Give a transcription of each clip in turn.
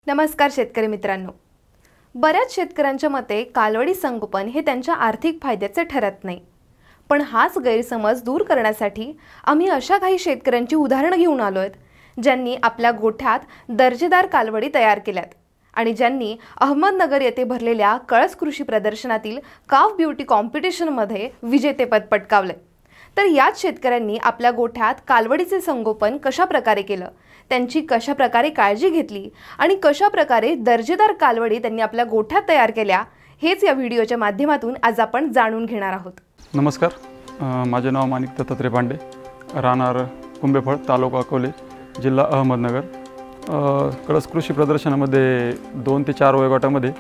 नमस्कार शेतकरी मित्रांनो। बऱ्याच शेतकऱ्यांच्या मते कालवडी संगोपन हे त्यांच्या आर्थिक फायद्याचे ठरत नाही। पण हाच गैरसमज दूर करण्यासाठी आम्ही अशा काही शेतकऱ्यांची उदाहरणं घेऊन आलोय ज्यांनी आपल्या गोठ्यात दर्जेदार कालवडी तयार केल्यात आणि ज्यांनी अहमदनगर येथे भरलेल्या कळस कृषी प्रदर्शनातील काव ब्युटी कॉम्पिटिशनमध्ये विजेतेपद पटकावले। तर याच शेतकऱ्यांनी आपल्या गोठ्यात कालवडीचे संगोपन कशा प्रकारे केलं, त्यांची कशा प्रकारे काळजी घेतली आणि कशा प्रकारे दर्जेदार कालवडी त्यांनी आपल्या गोठ्यात तयार केल्या, हेच या व्हिडिओच्या माध्यमातून आज आपण जाणून घेणार आहोत। नमस्कार, माझे नाव माणिक दत्तात्रय पांडे, राहणार कुंभेफळ, तालुका अकोले, जिल्हा अहमदनगर। कळस कृषी प्रदर्शनामध्ये 2 ते 4 वयोगटामध्ये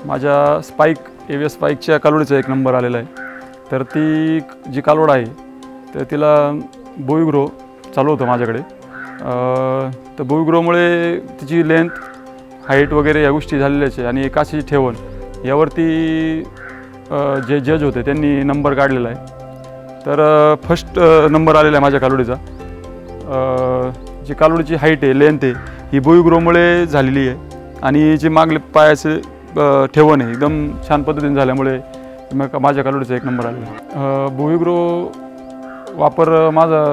माझ्या स्पाइक एव्हीएस स्पाइकच्या कालवडीचा 1 नंबर आलेला आहे। तर ती जी कालवड आहे तर तिला बोईग्रो चालू होतं माझ्याकडे। तर बोईग्रोमुळे तिची लेंथ, हाईट वगैरे या गोष्टी झालेल्याच आहे आणि काशीची ठेवण यावरती जे जज होते त्यांनी नंबर काढलेला आहे। तर फर्स्ट नंबर आलेला आहे माझ्या कालवडीचा। जी कालवडीची हाईट आहे, लेंथ आहे, ही बोईग्रोमुळे झालेली आहे आणि जी मागले पायाचे ठेवण आहे एकदम छान पद्धतीने झाल्यामुळे माझ्या कालवडीचा 1 नंबर आलेला आहे। बोईग्रो वापर माझा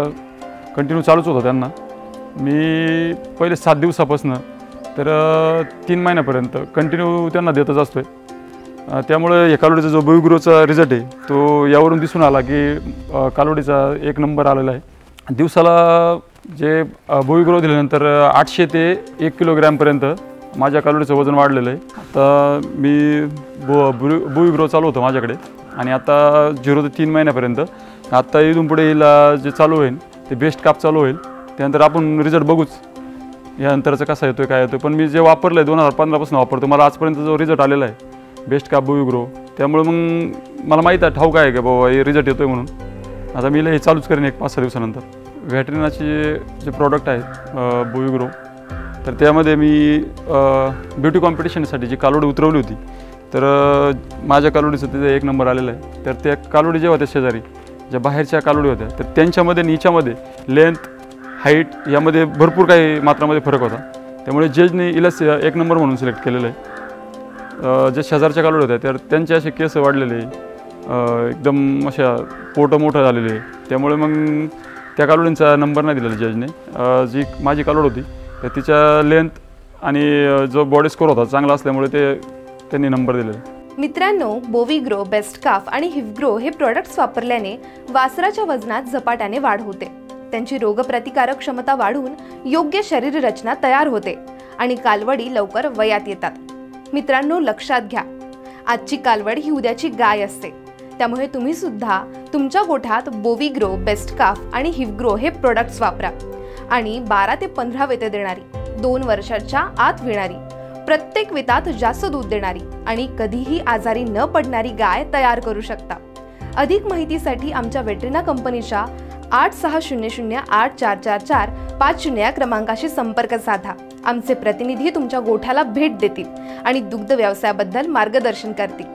कंटिन्यू चालूच होता त्यांना। मी पहिले 7 दिवसापासून तर 3 महिन्यापर्यंत कंटिन्यू त्यांना देतच असतो आहे। त्यामुळे या कालवडीचा जो बोईग्रोचा रिझल्ट आहे तो यावरून दिसून आला की कालवडीचा 1 नंबर आलेला आहे। दिवसाला जे बोईग्रो दिल्यानंतर 800 ते 1 किलोग्रॅमपर्यंत माझ्या कालवडीचं वजन वाढलेलं आहे। आता मी बोईग्रो चालू होतं माझ्याकडे आणि आता 0 ते 3 महिन्यापर्यंत, आता इथून पुढे हिला जे चालू होईल ते बेस्ट काप चालू होईल, त्यानंतर आपण रिझल्ट बघूच यानंतरचं कसा येतोय काय येतोय। पण मी जे वापरलं आहे 2015 पासून वापरतो, मला आजपर्यंत जो रिझल्ट आलेला आहे बेस्ट काप बोईग्रो, त्यामुळे मग मला माहीत आहे, ठाऊक आहे की बाबा हे रिझल्ट येतोय म्हणून। आता मी हे चालूच करेन 1-5 दिवसानंतर। व्हॅटरिनाचे जे प्रॉडक्ट आहेत बोईग्रो, तर त्यामध्ये मी ब्युटी कॉम्पिटिशनसाठी जी कालवडी उतरवली होती तर माझ्या कालवडीचं तिथे 1 नंबर आलेला आहे। तर त्या कालवडी जेव्हा त्या शेजारी ज्या बाहेरच्या कालवडी होत्या तर त्यांच्यामध्ये आणि हिच्यामध्ये लेंथ, हाईट यामध्ये भरपूर काही मात्रामध्ये फरक होता, त्यामुळे जजने हिलाच 1 नंबर म्हणून सिलेक्ट केलेलं आहे। ज्या शेजारच्या कालवडी होत्या तर त्यांचे असे केस वाढलेले, एकदम अशा पोटं मोठं झालेले आहे, त्यामुळे मग त्या कालवडींचा नंबर नाही दिलेला जजने। जी माझी कालवड होती तर तिच्या लेंथ आणि जो बॉडी स्कोर होता चांगला असल्यामुळे त्यांनी नंबर दिलेला। मित्रांनो, बोविग्रो, बेस्ट काफ आणि हिवग्रो हे प्रोडक्ट्स वापरल्याने वासराच्या वजनात झपाट्याने वाढ होते, त्यांची रोगप्रतिकारक क्षमता वाढून योग्य शरीर रचना तयार होते आणि कालवडी लवकर वयात येतात। मित्रांनो, लक्षात घ्या, आजची कालवड ही उद्याची गाय असते, त्यामुळे तुम्ही सुद्धा तुमच्या गोठ्यात बोविग्रो, बेस्ट काफ आणि हिवग्रो हे प्रोडक्ट्स वापरा आणि 12 ते 15 वेते देणारी, 2 वर्षाच्या आत विणारी, प्रत्येक वेतात जास्त दूध देणारी आणि कधीही आजारी न पडणारी गाय तयार करू शकता। अधिक माहितीसाठी आमच्या वेटरिना कंपनीच्या 8600844450 या क्रमांकाशी संपर्क साधा। आमचे प्रतिनिधी तुमच्या गोठ्याला भेट देतील आणि दुग्ध व्यवसायाबद्दल मार्गदर्शन करतील।